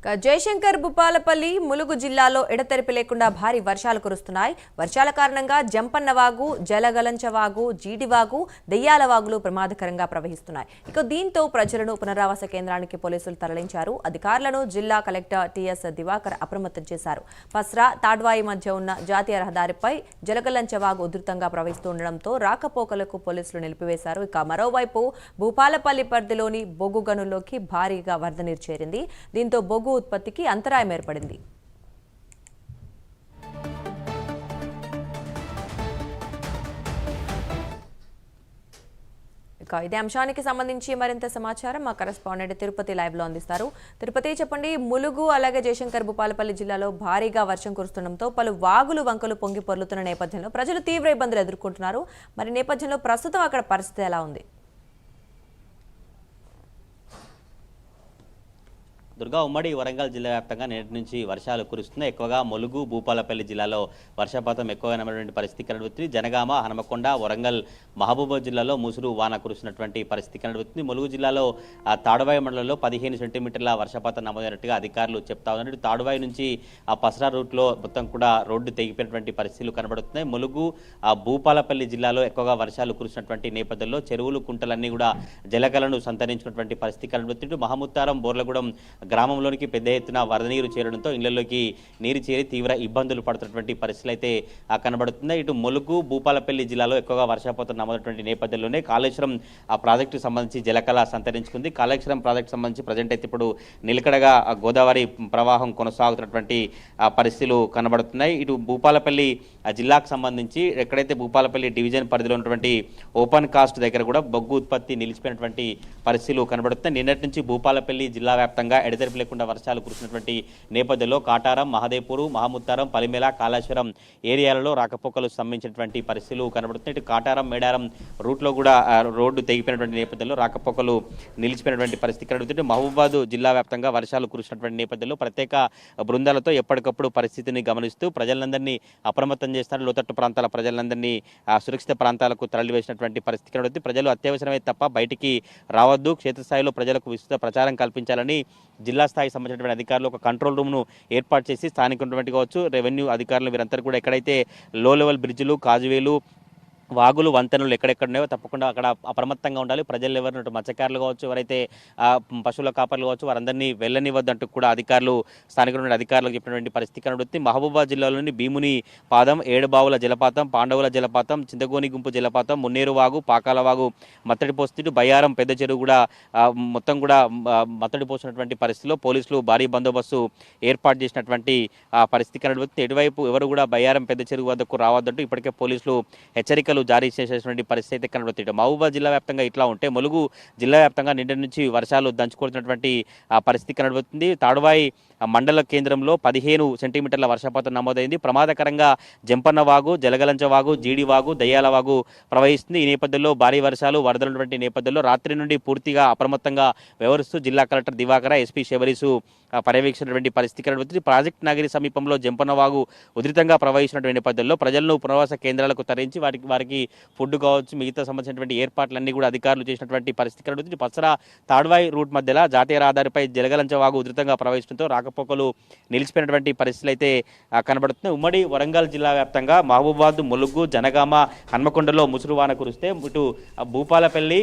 జయశంకర్ భూపాలపల్లి ములుగు జిల్లాలో ఎడతెరిపి లేకుండా భారీ వర్షాలు కురుస్తున్నాయి. వర్షాల కారణంగా జంపన్నవాగు, జలగలంచవాగు, జీడివాగు, దెయ్యాలవాగులు ప్రమాదకరంగా ప్రవహిస్తున్నాయి. దీంతో ప్రజలను పునరావాస కేంద్రానికి పోలీసులు తరలించారు. అధికారులను జిల్లా కలెక్టర్ టిఎస్ దివాకర్ అప్రమత్తం చేశారు. పస్రా, తాడ్వాయి మధ్య ఉన్న జాతీయ రహదారిపై జలగలంచవాగు ఉధృతంగా ప్రవహిస్తుండటంతో రాకపోకలకు పోలీసులు నిలిపివేశారు. మరోవైపు భూపాలపల్లి పరిధిలోని బొగ్గు గనుల్లోకి భారీగా వరద నీరు చేరింది. దీంతో బొగ్గు ఉత్పత్తికి అంతరాయం ఏర్పడింది. ఇదే అంశానికి సంబంధించి మరింత సమాచారం మా కరెస్పాండెంట్ తిరుపతి లైవ్ లో అందిస్తారు. తిరుపతి, చెప్పండి. ములుగు అలాగే జయశంకర్ భూపాలపల్లి జిల్లాలో భారీగా వర్షం కురుస్తుండటంతో పలు వాగులు వంకలు పొంగి పొర్లుతున్న నేపథ్యంలో ప్రజలు తీవ్ర ఇబ్బందులు ఎదుర్కొంటున్నారు. మరి నేపథ్యంలో ప్రస్తుతం అక్కడ పరిస్థితి ఎలా ఉంది? దుర్గా, ఉమ్మడి వరంగల్ జిల్లా వ్యాప్తంగా నేటి నుంచి వర్షాలు కురుస్తున్నాయి. ఎక్కువగా ములుగు, భూపాలపల్లి జిల్లాలో వర్షపాతం ఎక్కువగా నమ్మటువంటి పరిస్థితి కనబడుతుంది. జనగామ, హనుమకొండ, వరంగల్, మహబూబాబాద్ జిల్లాలో ముసురు వాన కురుస్తున్నటువంటి పరిస్థితి కనబడుతుంది. ములుగు జిల్లాలో తాడువాయి మండలంలో 15 సెంటీమీటర్ల వర్షపాతం నమోదైనట్టుగా అధికారులు చెప్తా ఉన్నారు. తాడువాయి నుంచి పసరా రూట్లో మొత్తం కూడా రోడ్డు తెగిపోయినటువంటి పరిస్థితులు కనబడుతున్నాయి. ములుగు, భూపాలపల్లి జిల్లాలో ఎక్కువగా వర్షాలు కురుస్తున్నటువంటి నేపథ్యంలో చెరువులు, కుంటలన్నీ కూడా జలకలను సంతరించుకున్నటువంటి పరిస్థితి కనబడుతుంది. మహముత్తారం, బోర్లగూడెం గ్రామంలోనికి పెద్ద ఎత్తున వరద నీరు చేరడంతో ఇళ్లలోకి నీరు చేరి తీవ్ర ఇబ్బందులు పడుతున్నటువంటి పరిస్థితులు అయితే కనబడుతున్నాయి. ఇటు ములుగు, భూపాలపల్లి జిల్లాలో ఎక్కువగా వర్షపాతం నమోదైనటువంటి నేపథ్యంలోనే కాళేశ్వరం ప్రాజెక్టుకు సంబంధించి జలకళ సంతరించుకుంది. కాళేశ్వరం ప్రాజెక్టు సంబంధించి ప్రజెంట్ అయితే ఇప్పుడు నిలకడగా గోదావరి ప్రవాహం కొనసాగుతున్నటువంటి పరిస్థితులు కనబడుతున్నాయి. ఇటు భూపాలపల్లి జిల్లాకు సంబంధించి ఎక్కడైతే భూపాలపల్లి డివిజన్ పరిధిలో ఉన్నటువంటి ఓపెన్ కాస్ట్ దగ్గర కూడా బొగ్గు ఉత్పత్తి నిలిచిపోయినటువంటి పరిస్థితులు కనబడుతున్నాయి. నిన్నటి నుంచి భూపాలపల్లి జిల్లా వ్యాప్తంగా ఎడతెరిపి లేకుండా వర్షాలు కురుస్తున్నటువంటి నేపథ్యంలో కాటారం, మహదేపూరు, మహముత్తారం, పలిమేల, కాళేశ్వరం ఏరియాలలో రాకపోకలు స్తంభించినటువంటి పరిస్థితులు కనబడుతున్నాయి. ఇటు కాటారం, మేడారం రూట్లో కూడా రోడ్డు తెగిపోయినటువంటి నేపథ్యంలో రాకపోకలు నిలిచిపోయినటువంటి పరిస్థితి కనబడుతుంది. మహబూబాబాద్ జిల్లా వ్యాప్తంగా వర్షాలు కురుస్తున్నటువంటి నేపథ్యంలో ప్రత్యేక బృందాలతో ఎప్పటికప్పుడు పరిస్థితిని గమనిస్తూ ప్రజలందరినీ అప్రమత్తం చేస్తారు. లోతట్టు ప్రాంతాల ప్రజలందరినీ సురక్షిత ప్రాంతాలకు తరలివేసినటువంటి పరిస్థితి కనబడుతుంది. ప్రజలు అత్యవసరమే తప్ప బయటికి రావద్దు, క్షేత్రస్థాయిలో ప్రజలకు విస్తృత ప్రచారం కల్పించాలని జిల్లా స్థాయికి సంబంధించినటువంటి అధికారులు ఒక కంట్రోల్ రూమ్ను ఏర్పాటు చేసి స్థానికున్నటువంటి కావచ్చు, రెవెన్యూ అధికారులు వీరందరూ కూడా ఎక్కడైతే లో లెవెల్ బ్రిడ్జ్లు, కాజువేలు, వాగులు, వంతెనలు ఎక్కడెక్కడ ఉన్నాయో తప్పకుండా అక్కడ అప్రమత్తంగా ఉండాలి. ప్రజలు ఎవరినట్టు మత్స్యకారులు కావచ్చు, ఎవరైతే పశువుల కాపర్లు కావచ్చు, వారందరినీ వెళ్ళనివ్వద్దంటూ కూడా అధికారులు స్థానికుల అధికారులకు చెప్పినటువంటి పరిస్థితి కనబడుతుంది. మహబూబాబాద్ జిల్లాలోని భీముని పాదం, ఏడుబావుల జలపాతం, పాండవుల జలపాతం, చింతగోని గుంపు జలపాతం, మున్నేరు వాగు, పాకాల వాగు మత్తడి పోస్తూ బయ్యారం పెద్ద చెరువు కూడా మొత్తం కూడా మత్తడి పోసినటువంటి పరిస్థితిలో పోలీసులు భారీ బందోబస్తు ఏర్పాటు చేసినటువంటి పరిస్థితి కనబడుతుంది. ఎటువైపు ఎవరు కూడా బయ్యారం పెద్ద చెరువు వద్దకు రావద్దంటూ ఇప్పటికే పోలీసులు హెచ్చరికలు జారీ చేసేటువంటి పరిస్థితి కనబడుతుంది. మహబూబాబాద్ జిల్లా వ్యాప్తంగా ఇట్లా ఉంటే ములుగు జిల్లా వ్యాప్తంగా నిండి నుంచి వర్షాలు దంచుకొడుతున్నటువంటి పరిస్థితి కనబడుతుంది. తాడువాయి మండల కేంద్రంలో 15 సెంటీమీటర్ల వర్షపాతం నమోదైంది. ప్రమాదకరంగా జంపన్నవాగు, జలగలంచవాగు, జీడివాగు, దయ్యాలవాగు ప్రవహిస్తుంది. ఈ నేపథ్యంలో భారీ వర్షాలు, వరదలున్నటువంటి నేపథ్యంలో రాత్రి నుండి పూర్తిగా అప్రమత్తంగా వ్యవహరిస్తూ జిల్లా కలెక్టర్ దివాకర, ఎస్పీ శబరీసు పర్యవేక్షించినటువంటి పరిస్థితి కనబడుతుంది. ప్రాజెక్ట్ నగరి సమీపంలో జంపన్నవాగు ఉధృతంగా ప్రవహించినటువంటి నేపథ్యంలో ప్రజలను పునరావాస కేంద్రాలకు తరలించి వారికి ఫుడ్ కావచ్చు, మిగతా సంబంధించినటువంటి ఏర్పాట్లన్నీ కూడా అధికారులు చేసినటువంటి పరిస్థితి కనబడుతుంది. పసరా, తాడ్వాయి రూట్ మధ్యలో జాతీయ రహదారిపై జలగలంచవాగు ఉధృతంగా ప్రవహించడంతో రాకపోకలు నిలిచిపోయినటువంటి పరిస్థితులు అయితే కనబడుతున్నాయి. ఉమ్మడి వరంగల్ జిల్లా వ్యాప్తంగా మహబూబాబాద్, ములుగు, జనగామ, హన్మకొండలో ముసురువాన కురిస్తే ఇటు భూపాలపల్లి,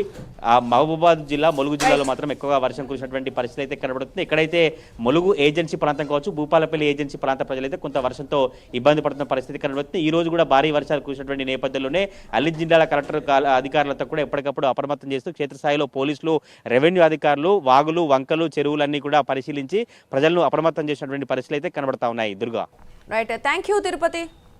మహబూబాబాద్ జిల్లా, ములుగు జిల్లాలో మాత్రం ఎక్కువగా వర్షం కురిసినటువంటి పరిస్థితి అయితే కనబడుతుంది. ఎక్కడైతే ములుగు ఏజెన్సీ ప్రాంతం కావచ్చు, భూపాలపల్లి ఏజెన్సీ ప్రాంత ప్రజలైతే కొంత వర్షంతో ఇబ్బంది పడుతున్న పరిస్థితి కనబడుతుంది. ఈ రోజు కూడా భారీ వర్షాలు కురిసినటువంటి నేపథ్యంలోనే అన్ని జిల్లాల కలెక్టర్ అధికారులతో కూడా ఎప్పటికప్పుడు అప్రమత్తం చేస్తూ క్షేత్రస్థాయిలో పోలీసులు, రెవెన్యూ అధికారులు వాగులు, వంకలు, చెరువులన్నీ కూడా పరిశీలించి ప్రజలను అప్రమత్తం చేసినటువంటి పరిస్థితులు అయితే కనబడతా ఉన్నాయి. Durga, right, thank you Tirupati.